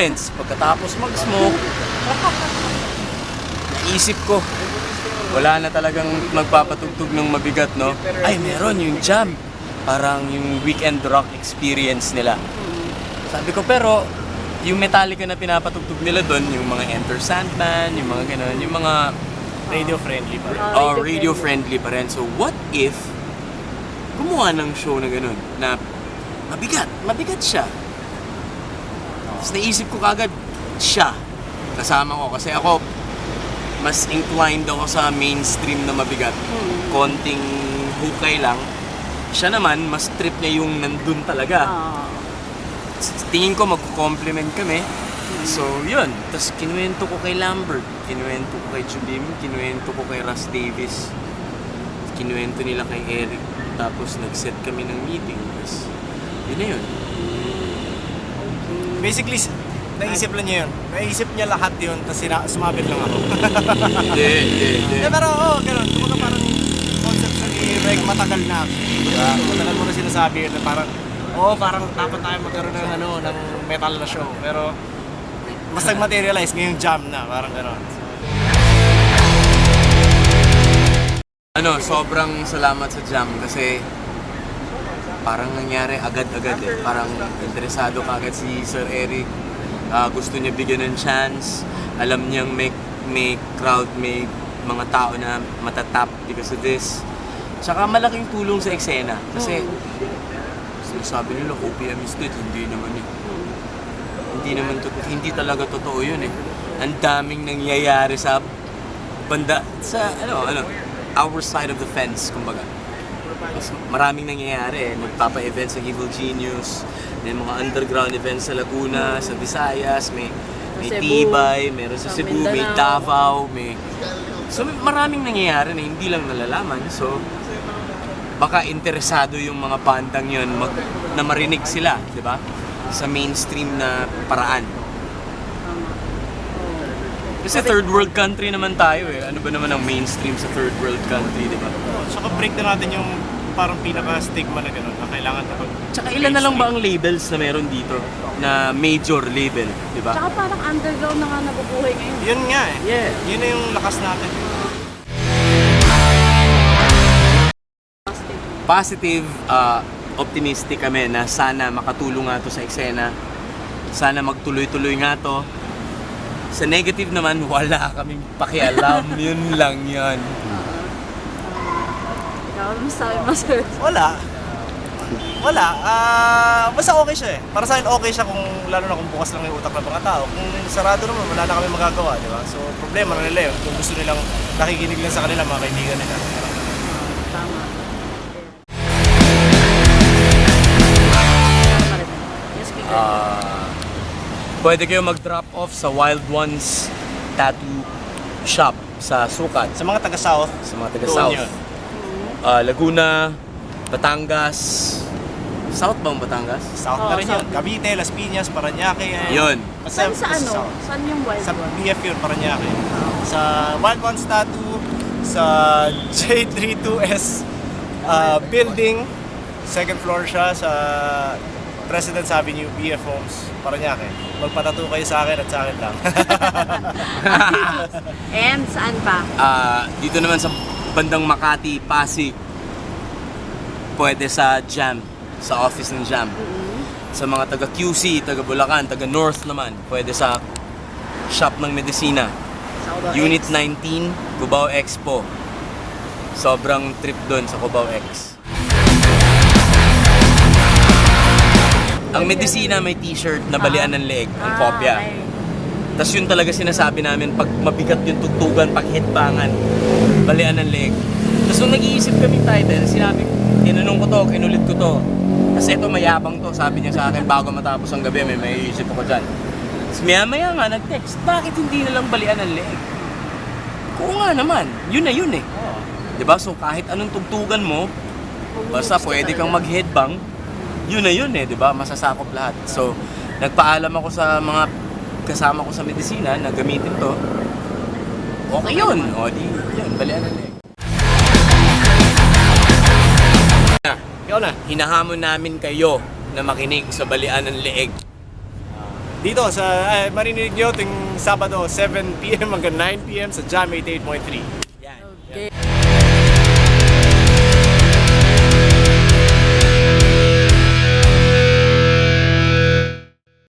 moments, pagkatapos mag-smoke, naisip ko, wala na talagang magpapatugtog ng mabigat, no? Ay, meron yung jam. Parang yung weekend rock experience nila. Sabi ko, pero yung Metallica na pinapatugtog nila doon, yung mga Enter Sandman, yung mga gano'n, yung mga Radio-friendly pa rin. radio-friendly pa rin. So, what if gumawa ng show na gano'n, na mabigat siya. Tapos naisip ko kagad, siya, kasama ko. Kasi ako, mas inclined ako sa mainstream na mabigat. Konting hukay lang. Siya naman, mas trip niya yung nandun talaga. Tingin ko magko-compliment kami. So, yun. Tapos kinuwento ko kay Lambert, kinuwento ko kay Jubim, kinuwento ko kay Russ Davis, kinuwento nila kay Eric. Tapos nag-set kami ng meeting. Tapos, yun na yun. Basically, naisip lang niya yun. Naisip niya lahat yun, tapos sumabit lang ako. Hindi. Pero oo, ganun. Kumbaga parang concept sa ni Reg matagal na. Diba? Matagal mo na sinasabi yun na parang, parang dapat tayo magkaroon ng, ng metal na show. Pero, mas nag-materialize ngayong jam na, parang gano'n. Sobrang salamat sa Jam kasi parang nangyari agad-agad eh. Parang interesado kagad si Sir Eric. Gusto niya bigyan ng chance. Alam niyang may crowd, may mga tao na matatap because of this. Tsaka malaking tulong sa eksena. Kasi sinasabi nila, OPM is dead. Hindi naman eh. Hindi talaga totoo yun eh. Ang daming nangyayari sa banda, sa our side of the fence, kumbaga. Mas maraming nangyayari eh. Nagpapa-event sa Evil Genius, may mga underground events sa Laguna, sa Visayas, may Tibay, meron sa Cebu, may Davao, So maraming nangyayari na hindi lang nalalaman. So baka interesado yung mga bandang yun na marinig sila, di ba? Sa mainstream na paraan. Kasi third world country naman tayo eh. Ano ba naman ang mainstream sa third world country, di ba? Tsaka break na natin yung parang pinaka-stigma na gano'n na kailangan kapag... Tsaka ilan na lang ba ang labels na meron dito? Na major label, di ba? Tsaka parang underground na nga nabubuhay ngayon. Yun nga eh. Yeah. Yun na yung lakas natin. Positive, optimistic kami na sana makatulong nga to sa eksena. Sana magtuloy-tuloy nga to. Sa negative naman, wala kaming pakialam. Yun lang yan. Ikaw, ano masabi mo, sir? Wala. Basta okay siya eh. Para sa akin okay siya lalo na kung bukas lang yung utak ng mga tao. Kung sarado naman, wala na kami magagawa, di ba? So, problema na nila yun. Kung gusto nilang nakikinig lang sa kanila, mga kaibigan nila. Tama. Pwede kayo mag-drop off sa Wild Ones Tattoo Shop sa Sukat. Sa mga taga-South, Sa mga taga-South. Laguna, Batangas. South ba ang Batangas? South na rin yun. Cavite, Las Piñas, Paranaque. Yun. Saan sa ano? Saan yung wild Sa one? BF yun, Paranaque. Sa Wild Ones Tattoo, sa J32S building, second floor siya sa President's Avenue, BF Homes, Paranaque. Magpatattoo kayo sa akin at sa akin lang. And saan pa? Dito naman sa bandang Makati, Pasig. Pwede sa Jam, sa office ng Jam. Sa mga taga QC, taga Bulacan, taga North naman, pwede sa shop ng Medicina. Unit 19, Cubao Expo. Sobrang trip doon sa Cubao X. Ang Medicina may t-shirt na balian ng leeg, ang kopya. Okay. Tapos yun talaga sinasabi namin pag mabigat yung tugtugan, pag headbangan, balian ng leeg. Tapos nung nag-iisip kaming title, sinabi, tinanong ko to, kinulit ko to. Tapos eto mayabang to, sabi niya sa akin bago matapos ang gabi, may maiisip ako dyan. Tapos maya nga nag-text, bakit hindi na lang balian ng leeg? Oo nga naman, yun na yun eh. Diba? So kahit anong tugtugan mo, basta pwede kang mag-headbang, yun na yun eh, diba? Masasakop lahat. So, nagpaalam ako sa mga kasama ko sa Medicina na gamitin to. Okay yun. O di, yun, balian na leeg. Ikaw na. Hinahamon namin kayo na makinig sa balian ng leeg. Dito sa, marinig nyo ting Sabado, 7 p.m. hanggang 9 p.m. sa Jam 88.3. Yan. Okay.